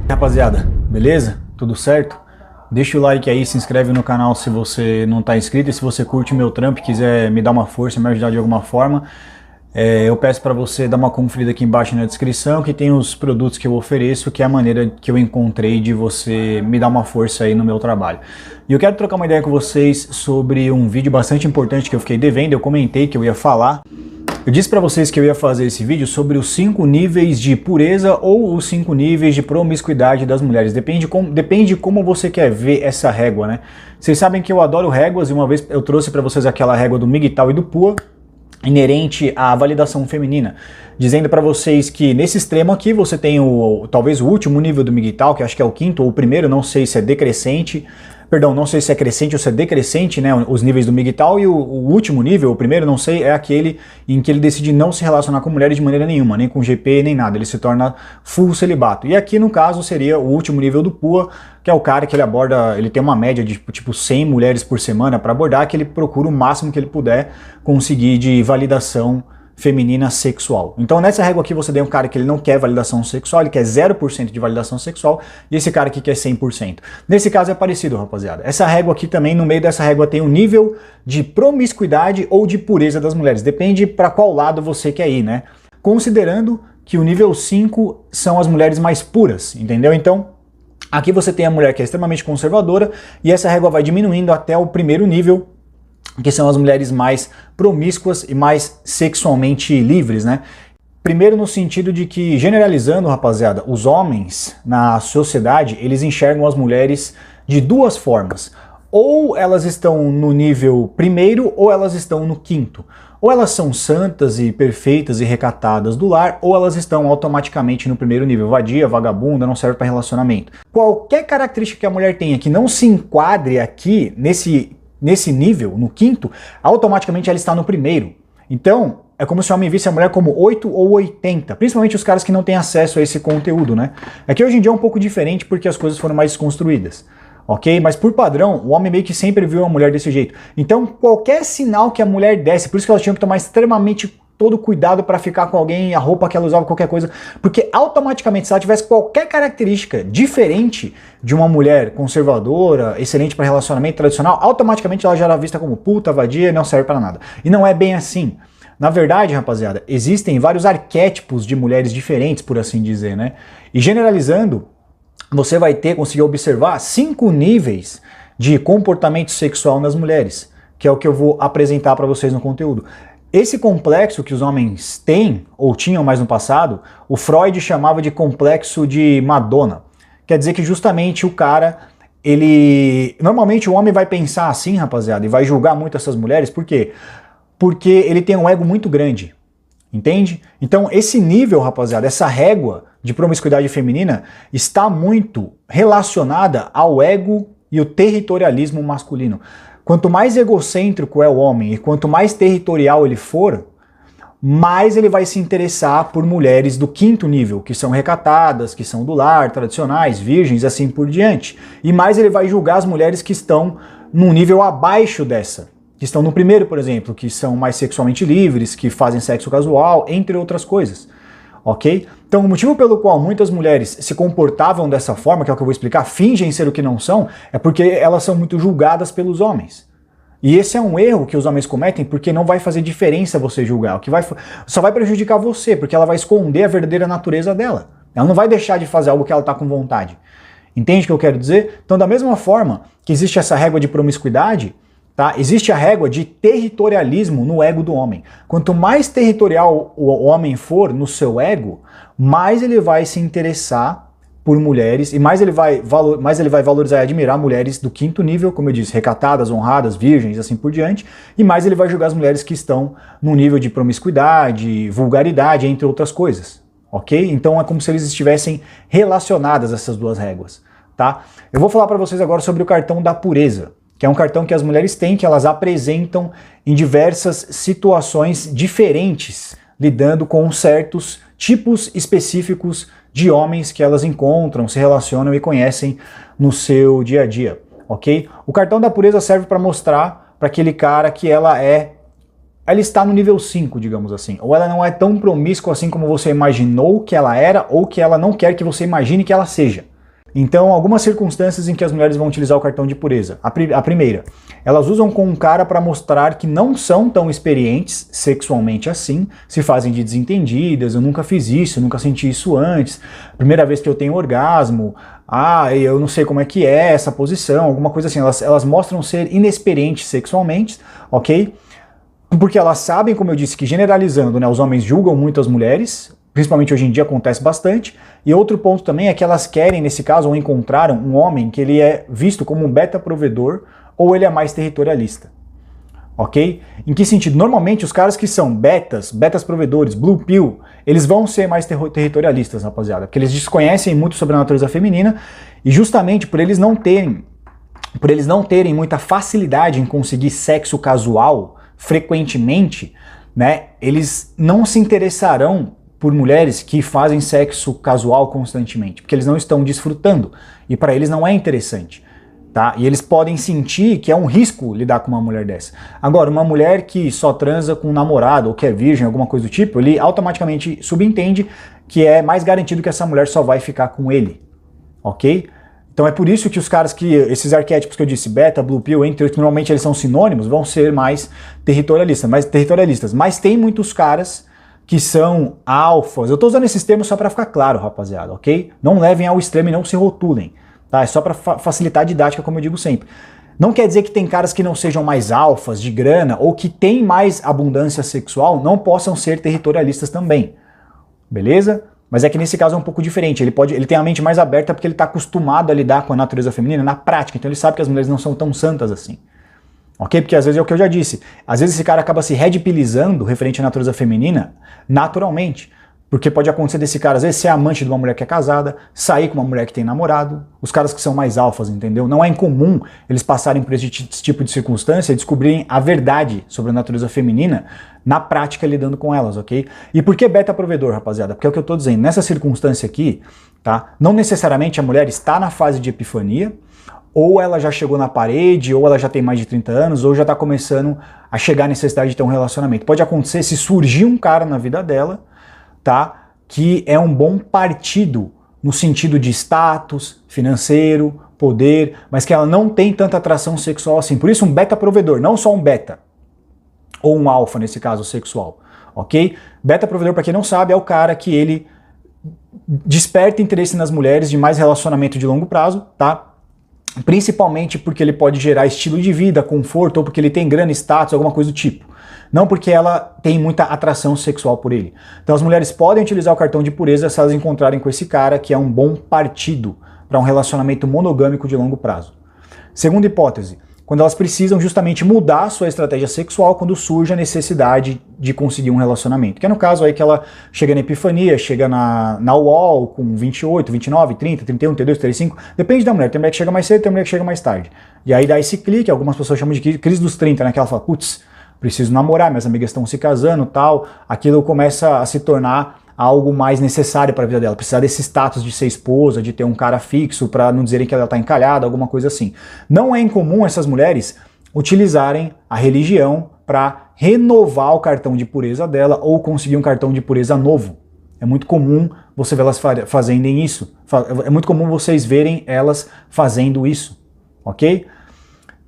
Rapaziada, beleza? Tudo certo? Deixa o like aí, se inscreve no canal se você não está inscrito e se você curte o meu trampo e quiser me dar uma força, me ajudar de alguma forma, eu peço para você dar uma conferida aqui embaixo na descrição que tem os produtos que eu ofereço, que é a maneira que eu encontrei de você me dar uma força aí no meu trabalho. E eu quero trocar uma ideia com vocês sobre um vídeo bastante importante que eu fiquei devendo, eu comentei que eu ia falar. Eu disse para vocês que eu ia fazer esse vídeo sobre os 5 níveis de pureza ou os 5 níveis de promiscuidade das mulheres. Depende como você quer ver essa régua, né? Vocês sabem que eu adoro réguas e uma vez eu trouxe para vocês aquela régua do MGTOW e do PUA, inerente à validação feminina, dizendo para vocês que nesse extremo aqui você tem talvez o último nível do MGTOW, que acho que é o quinto ou o primeiro, não sei se é decrescente. Perdão, não sei se é crescente ou se é decrescente, né, os níveis do MGTOW, e o último nível, o primeiro, não sei, é aquele em que ele decide não se relacionar com mulheres de maneira nenhuma, nem com GP, nem nada, ele se torna full celibato. E aqui, no caso, seria o último nível do PUA, que é o cara que ele aborda, ele tem uma média de tipo 100 mulheres por semana para abordar, que ele procura o máximo que ele puder conseguir de validação feminina sexual. Então nessa régua aqui você tem um cara que ele não quer validação sexual, ele quer 0% de validação sexual, e esse cara aqui quer 100%. Nesse caso é parecido, rapaziada. Essa régua aqui também, no meio dessa régua tem um nível de promiscuidade ou de pureza das mulheres. Depende para qual lado você quer ir, né? Considerando que o nível 5 são as mulheres mais puras, entendeu? Então aqui você tem a mulher que é extremamente conservadora, e essa régua vai diminuindo até o primeiro nível, que são as mulheres mais promíscuas e mais sexualmente livres, né? Primeiro no sentido de que, generalizando, rapaziada, os homens na sociedade, eles enxergam as mulheres de duas formas. Ou elas estão no nível primeiro, ou elas estão no quinto. Ou elas são santas e perfeitas e recatadas do lar, ou elas estão automaticamente no primeiro nível, vadia, vagabunda, não serve para relacionamento. Qualquer característica que a mulher tenha que não se enquadre aqui nesse nível, no quinto, automaticamente ela está no primeiro. Então, é como se o homem visse a mulher como 8 ou 80, principalmente os caras que não têm acesso a esse conteúdo, né? É que hoje em dia é um pouco diferente porque as coisas foram mais desconstruídas, ok? Mas por padrão, o homem meio que sempre viu a mulher desse jeito. Então, qualquer sinal que a mulher desse, por isso que elas tinham que tomar extremamente todo cuidado para ficar com alguém, a roupa que ela usava, qualquer coisa, porque automaticamente, se ela tivesse qualquer característica diferente de uma mulher conservadora, excelente para relacionamento tradicional, automaticamente ela já era vista como puta, vadia e não serve para nada. E não é bem assim. Na verdade, rapaziada, existem vários arquétipos de mulheres diferentes, por assim dizer, né? E generalizando, você vai conseguir observar 5 níveis de comportamento sexual nas mulheres, que é o que eu vou apresentar para vocês no conteúdo. Esse complexo que os homens têm, ou tinham mais no passado, o Freud chamava de complexo de Madonna. Quer dizer que justamente o cara, normalmente o homem vai pensar assim, rapaziada, e vai julgar muito essas mulheres, por quê? Porque ele tem um ego muito grande, entende? Então esse nível, rapaziada, essa régua de promiscuidade feminina está muito relacionada ao ego e o territorialismo masculino. Quanto mais egocêntrico é o homem e quanto mais territorial ele for, mais ele vai se interessar por mulheres do quinto nível, que são recatadas, que são do lar, tradicionais, virgens, assim por diante. E mais ele vai julgar as mulheres que estão num nível abaixo dessa, que estão no primeiro, por exemplo, que são mais sexualmente livres, que fazem sexo casual, entre outras coisas. Ok? Então o motivo pelo qual muitas mulheres se comportavam dessa forma, que é o que eu vou explicar, fingem ser o que não são, é porque elas são muito julgadas pelos homens. E esse é um erro que os homens cometem, porque não vai fazer diferença você julgar, o que só vai prejudicar você, porque ela vai esconder a verdadeira natureza dela. Ela não vai deixar de fazer algo que ela está com vontade. Entende o que eu quero dizer? Então da mesma forma que existe essa régua de promiscuidade, tá? Existe a régua de territorialismo no ego do homem. Quanto mais territorial o homem for no seu ego, mais ele vai se interessar por mulheres e mais ele vai valorizar e admirar mulheres do quinto nível, como eu disse, recatadas, honradas, virgens, assim por diante, e mais ele vai julgar as mulheres que estão no nível de promiscuidade, vulgaridade, entre outras coisas, ok? Então é como se eles estivessem relacionadas, essas duas réguas, tá? Eu vou falar para vocês agora sobre o cartão da pureza, que é um cartão que as mulheres têm, que elas apresentam em diversas situações diferentes, lidando com certos tipos específicos de homens que elas encontram, se relacionam e conhecem no seu dia a dia, ok? O cartão da pureza serve para mostrar para aquele cara que ela está no nível 5, digamos assim, ou ela não é tão promíscua assim como você imaginou que ela era, ou que ela não quer que você imagine que ela seja. Então, algumas circunstâncias em que as mulheres vão utilizar o cartão de pureza. A primeira, elas usam com um cara para mostrar que não são tão experientes sexualmente assim, se fazem de desentendidas, eu nunca fiz isso, eu nunca senti isso antes, primeira vez que eu tenho orgasmo, eu não sei como é que é essa posição, alguma coisa assim. Elas mostram ser inexperientes sexualmente, ok? Porque elas sabem, como eu disse, que generalizando, né, os homens julgam muito as mulheres, principalmente hoje em dia acontece bastante, e outro ponto também é que elas querem, nesse caso, ou encontraram um homem que ele é visto como um beta provedor, ou ele é mais territorialista, ok? Em que sentido? Normalmente os caras que são betas provedores, blue pill, eles vão ser mais territorialistas, rapaziada, porque eles desconhecem muito sobre a natureza feminina, e justamente por eles não terem muita facilidade em conseguir sexo casual frequentemente, né, eles não se interessarão por mulheres que fazem sexo casual constantemente, porque eles não estão desfrutando, e para eles não é interessante, tá? E eles podem sentir que é um risco lidar com uma mulher dessa. Agora, uma mulher que só transa com um namorado, ou que é virgem, alguma coisa do tipo, ele automaticamente subentende que é mais garantido que essa mulher só vai ficar com ele, ok? Então é por isso que os caras esses arquétipos que eu disse, beta, blue pill, entre outros, normalmente eles são sinônimos, vão ser mais territorialistas. Mas tem muitos caras que são alfas. Eu tô usando esses termos só para ficar claro, rapaziada, ok? Não levem ao extremo e não se rotulem, tá? É só para facilitar a didática, como eu digo sempre. Não quer dizer que tem caras que não sejam mais alfas, de grana, ou que têm mais abundância sexual, não possam ser territorialistas também, beleza? Mas é que nesse caso é um pouco diferente, ele tem a mente mais aberta porque ele está acostumado a lidar com a natureza feminina na prática, então ele sabe que as mulheres não são tão santas assim. Ok? Porque às vezes é o que eu já disse, às vezes esse cara acaba se redpilizando referente à natureza feminina naturalmente, porque pode acontecer desse cara às vezes ser amante de uma mulher que é casada, sair com uma mulher que tem namorado, os caras que são mais alfas, entendeu? Não é incomum eles passarem por esse tipo de circunstância e descobrirem a verdade sobre a natureza feminina na prática lidando com elas, ok? E por que beta provedor, rapaziada? Porque é o que eu tô dizendo, nessa circunstância aqui, tá? Não necessariamente a mulher está na fase de epifania, ou ela já chegou na parede, ou ela já tem mais de 30 anos, ou já está começando a chegar a necessidade de ter um relacionamento. Pode acontecer se surgir um cara na vida dela, tá, que é um bom partido no sentido de status, financeiro, poder, mas que ela não tem tanta atração sexual assim. Por isso um beta provedor, não só um beta, ou um alfa nesse caso sexual, ok? Beta provedor, para quem não sabe, é o cara que ele desperta interesse nas mulheres de mais relacionamento de longo prazo, tá? Principalmente porque ele pode gerar estilo de vida, conforto, ou porque ele tem grana, status, alguma coisa do tipo. Não porque ela tem muita atração sexual por ele. Então as mulheres podem utilizar o cartão de pureza se elas encontrarem com esse cara que é um bom partido para um relacionamento monogâmico de longo prazo. Segunda hipótese, quando elas precisam justamente mudar a sua estratégia sexual quando surge a necessidade de conseguir um relacionamento. Que é no caso aí que ela chega na epifania, chega na UOL com 28, 29, 30, 31, 32, 35, depende da mulher. Tem mulher que chega mais cedo, tem mulher que chega mais tarde. E aí dá esse clique, algumas pessoas chamam de crise dos 30, né? Que ela fala, putz, preciso namorar, minhas amigas estão se casando, tal. Aquilo começa a se tornar algo mais necessário para a vida dela, precisar desse status de ser esposa, de ter um cara fixo, para não dizerem que ela está encalhada, alguma coisa assim. Não é incomum essas mulheres utilizarem a religião para renovar o cartão de pureza dela ou conseguir um cartão de pureza novo. É muito comum você ver elas fazendo isso. É muito comum vocês verem elas fazendo isso, ok?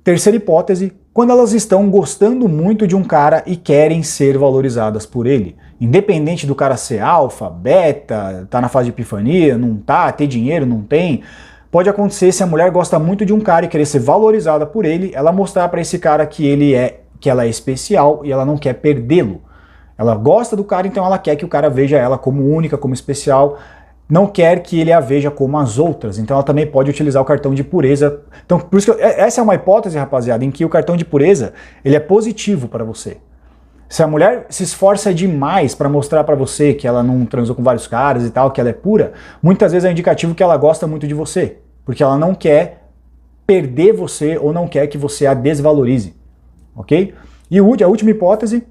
Terceira hipótese, quando elas estão gostando muito de um cara e querem ser valorizadas por ele. Independente do cara ser alfa, beta, tá na fase de epifania, não tá, ter dinheiro, não tem. Pode acontecer se a mulher gosta muito de um cara e querer ser valorizada por ele, ela mostrar para esse cara que ela é especial e ela não quer perdê-lo. Ela gosta do cara, então ela quer que o cara veja ela como única, como especial, não quer que ele a veja como as outras, então ela também pode utilizar o cartão de pureza. Então, por isso que essa é uma hipótese, rapaziada, em que o cartão de pureza, ele é positivo para você. Se a mulher se esforça demais para mostrar para você que ela não transou com vários caras e tal, que ela é pura, muitas vezes é indicativo que ela gosta muito de você, porque ela não quer perder você ou não quer que você a desvalorize, ok? E a última hipótese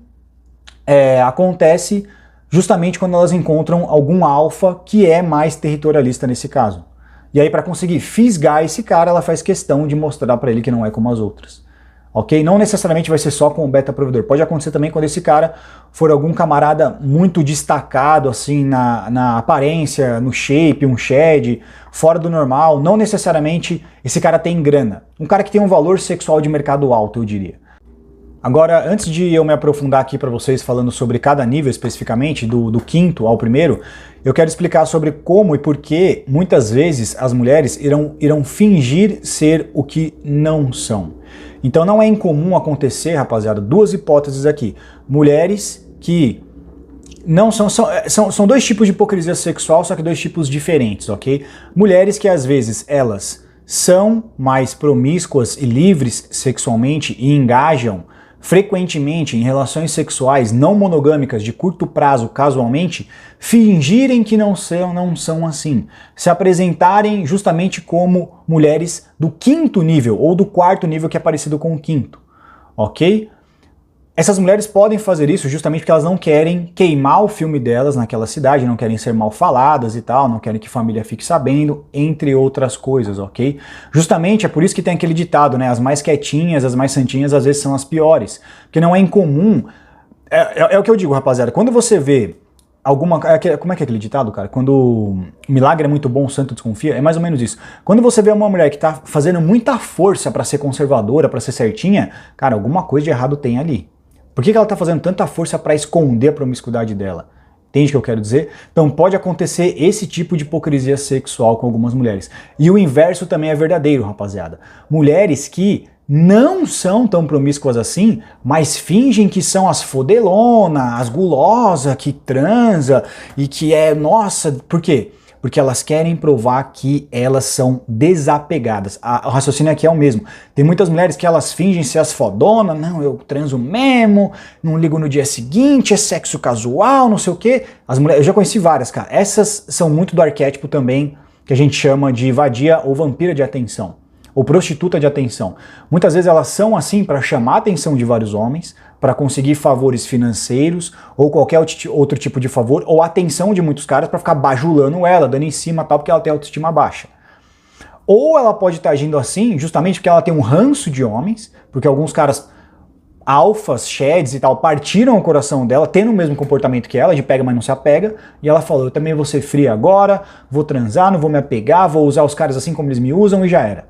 acontece justamente quando elas encontram algum alfa que é mais territorialista nesse caso. E aí para conseguir fisgar esse cara, ela faz questão de mostrar para ele que não é como as outras. ok? Não necessariamente vai ser só com o beta provedor, pode acontecer também quando esse cara for algum camarada muito destacado, assim, na aparência, no shape, um shed, fora do normal, não necessariamente esse cara tem grana. Um cara que tem um valor sexual de mercado alto, eu diria. Agora, antes de eu me aprofundar aqui para vocês falando sobre cada nível especificamente, do quinto ao primeiro, eu quero explicar sobre como e por que muitas vezes as mulheres irão fingir ser o que não são. Então não é incomum acontecer, rapaziada, duas hipóteses aqui. Mulheres que não são dois tipos de hipocrisia sexual, só que dois tipos diferentes, ok? Mulheres que às vezes elas são mais promíscuas e livres sexualmente e engajam frequentemente em relações sexuais não monogâmicas de curto prazo casualmente, fingirem que não são assim, se apresentarem justamente como mulheres do quinto nível ou do quarto nível que é parecido com o quinto, ok? Essas mulheres podem fazer isso justamente porque elas não querem queimar o filme delas naquela cidade, não querem ser mal faladas e tal, não querem que a família fique sabendo, entre outras coisas, ok? Justamente é por isso que tem aquele ditado, né? As mais quietinhas, as mais santinhas, às vezes são as piores. Porque não é incomum. É o que eu digo, rapaziada. Quando você vê alguma... Como é que é aquele ditado, cara? Quando o milagre é muito bom, o santo desconfia. É mais ou menos isso. Quando você vê uma mulher que tá fazendo muita força pra ser conservadora, pra ser certinha, cara, alguma coisa de errado tem ali. Por que ela está fazendo tanta força para esconder a promiscuidade dela? Entende o que eu quero dizer? Então pode acontecer esse tipo de hipocrisia sexual com algumas mulheres. E o inverso também é verdadeiro, rapaziada. Mulheres que não são tão promíscuas assim, mas fingem que são as fodelona, as gulosa, que transa e que é, nossa, por quê? Porque elas querem provar que elas são desapegadas. O raciocínio aqui é o mesmo. Tem muitas mulheres que elas fingem ser as fodonas, não, eu transo mesmo, não ligo no dia seguinte, é sexo casual, não sei o quê. As mulheres, eu já conheci várias, cara. Essas são muito do arquétipo também, que a gente chama de vadia ou vampira de atenção, ou prostituta de atenção. Muitas vezes elas são assim para chamar a atenção de vários homens, para conseguir favores financeiros ou qualquer outro tipo de favor, ou atenção de muitos caras para ficar bajulando ela, dando em cima tal, porque ela tem autoestima baixa. Ou ela pode estar agindo assim justamente porque ela tem um ranço de homens, porque alguns caras alfas, sheds e tal, partiram o coração dela, tendo o mesmo comportamento que ela, de pega mas não se apega, e ela falou, eu também vou ser fria agora, vou transar, não vou me apegar, vou usar os caras assim como eles me usam e já era.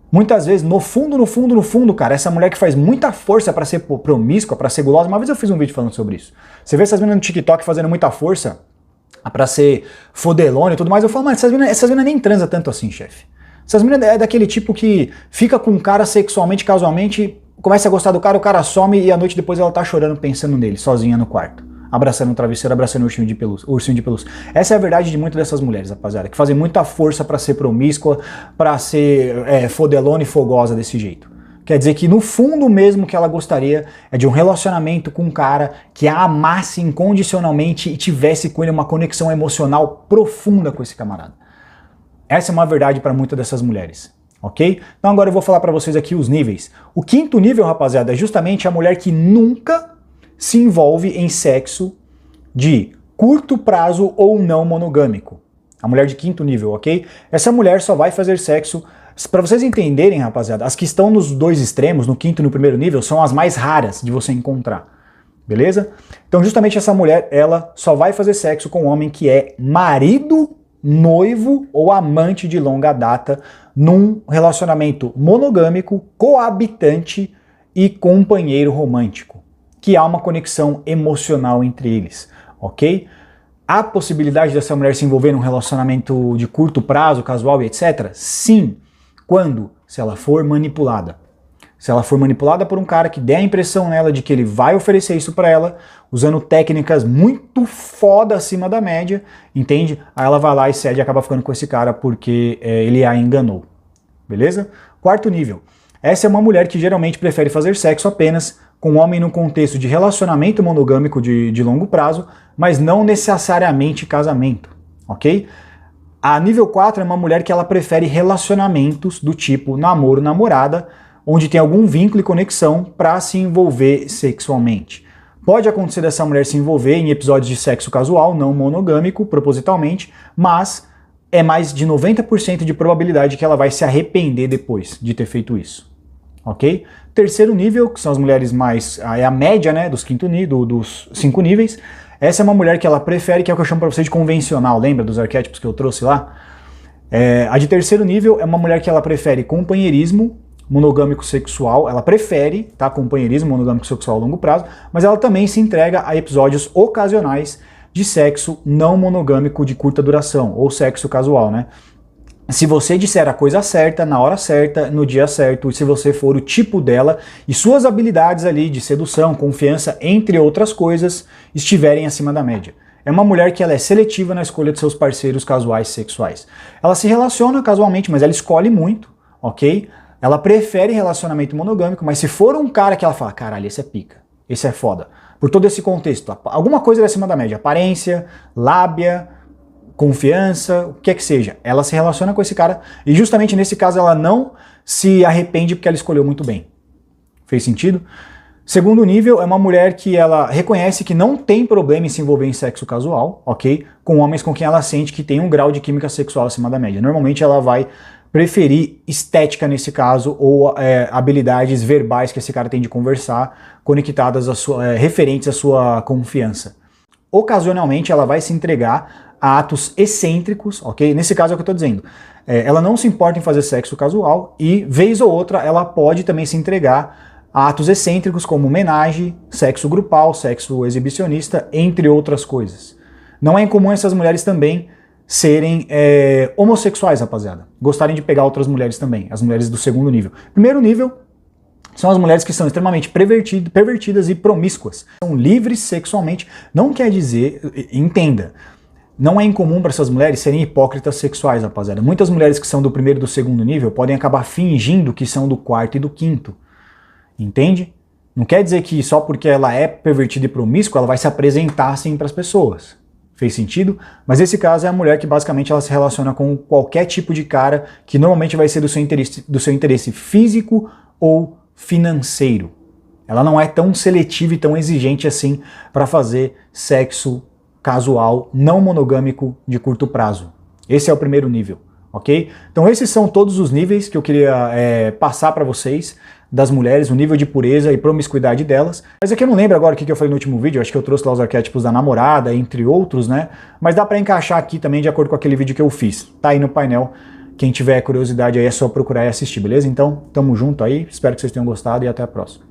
Muitas vezes, no fundo, cara, essa mulher que faz muita força pra ser promíscua, pra ser gulosa, uma vez eu fiz um vídeo falando sobre isso. Você vê essas meninas no TikTok fazendo muita força pra ser fodelona e tudo mais, eu falo, mas essas meninas nem transam tanto assim, chefe. Essas meninas é daquele tipo que fica com um cara sexualmente, casualmente, começa a gostar do cara, o cara some e a noite depois ela tá chorando pensando nele, sozinha no quarto. Abraçando o travesseiro, abraçando o ursinho de pelúcia. Essa é a verdade de muitas dessas mulheres, rapaziada, que fazem muita força pra ser promíscua, pra ser fodelona e fogosa desse jeito. Quer dizer que no fundo mesmo que ela gostaria é de um relacionamento com um cara que a amasse incondicionalmente e tivesse com ele uma conexão emocional profunda com esse camarada. Essa é uma verdade pra muitas dessas mulheres. Ok? Então agora eu vou falar pra vocês aqui os níveis. O quinto nível, rapaziada, é justamente a mulher que nunca se envolve em sexo de curto prazo ou não monogâmico. A mulher de quinto nível, ok? Essa mulher só vai fazer sexo... Para vocês entenderem, rapaziada, as que estão nos dois extremos, no quinto e no primeiro nível, são as mais raras de você encontrar. Beleza? Então justamente essa mulher, ela só vai fazer sexo com um homem que é marido, noivo ou amante de longa data num relacionamento monogâmico, coabitante e companheiro romântico, que há uma conexão emocional entre eles, ok? Há possibilidade dessa mulher se envolver num relacionamento de curto prazo, casual e etc? Sim. Quando? Se ela for manipulada. Se ela for manipulada por um cara que der a impressão nela de que ele vai oferecer isso pra ela, usando técnicas muito foda acima da média, entende? Aí ela vai lá e cede e acaba ficando com esse cara porque ele a enganou. Beleza? Quarto nível. Essa é uma mulher que geralmente prefere fazer sexo apenas com um homem no contexto de relacionamento monogâmico de longo prazo, mas não necessariamente casamento, ok? A nível 4 é uma mulher que ela prefere relacionamentos do tipo namoro, namorada, onde tem algum vínculo e conexão para se envolver sexualmente. Pode acontecer dessa mulher se envolver em episódios de sexo casual, não monogâmico, propositalmente, mas é mais de 90% de probabilidade que ela vai se arrepender depois de ter feito isso. ok? Terceiro nível, que são as mulheres mais, é a média, né, dos 5 níveis. Essa é uma mulher que ela prefere, que é o que eu chamo pra vocês de convencional, lembra dos arquétipos que eu trouxe lá? A de terceiro nível é uma mulher que ela prefere companheirismo monogâmico sexual, ela prefere, tá, companheirismo monogâmico sexual a longo prazo, mas ela também se entrega a episódios ocasionais de sexo não monogâmico de curta duração, ou sexo casual, né? Se você disser a coisa certa, na hora certa, no dia certo, e se você for o tipo dela e suas habilidades ali de sedução, confiança, entre outras coisas, estiverem acima da média. É uma mulher que ela é seletiva na escolha de seus parceiros casuais sexuais. Ela se relaciona casualmente, mas ela escolhe muito, ok? Ela prefere relacionamento monogâmico, mas se for um cara que ela fala, caralho, esse é pica, esse é foda, por todo esse contexto, alguma coisa acima da média, aparência, lábia, confiança, o que é que seja, ela se relaciona com esse cara e justamente nesse caso ela não se arrepende porque ela escolheu muito bem. Fez sentido? Segundo nível, é uma mulher que ela reconhece que não tem problema em se envolver em sexo casual, ok? Com homens com quem ela sente que tem um grau de química sexual acima da média. Normalmente ela vai preferir estética nesse caso ou habilidades verbais que esse cara tem de conversar, conectadas referentes à sua confiança. Ocasionalmente ela vai se entregar a atos excêntricos, ok? Nesse caso é o que eu tô dizendo. Ela não se importa em fazer sexo casual e, vez ou outra, ela pode também se entregar a atos excêntricos como homenagem, sexo grupal, sexo exibicionista, entre outras coisas. Não é incomum essas mulheres também serem homossexuais, rapaziada. Gostarem de pegar outras mulheres também, as mulheres do segundo nível. Primeiro nível são as mulheres que são extremamente pervertidas e promíscuas. São livres sexualmente. Não quer dizer, entenda, não é incomum para essas mulheres serem hipócritas sexuais, rapaziada. Muitas mulheres que são do primeiro e do segundo nível podem acabar fingindo que são do quarto e do quinto. Entende? Não quer dizer que só porque ela é pervertida e promíscua ela vai se apresentar assim para as pessoas. Fez sentido? Mas esse caso é a mulher que basicamente ela se relaciona com qualquer tipo de cara que normalmente vai ser do seu interesse físico ou financeiro. Ela não é tão seletiva e tão exigente assim para fazer sexo casual não monogâmico de curto prazo. Esse é o primeiro nível, ok? Então esses são todos os níveis que eu queria passar para vocês das mulheres, o nível de pureza e promiscuidade delas. Mas aqui eu não lembro agora o que eu falei no último vídeo, acho que eu trouxe lá os arquétipos da namorada, entre outros, né? Mas dá para encaixar aqui também de acordo com aquele vídeo que eu fiz. Tá aí no painel, quem tiver curiosidade aí é só procurar e assistir, beleza? Então, tamo junto aí, espero que vocês tenham gostado e até a próxima.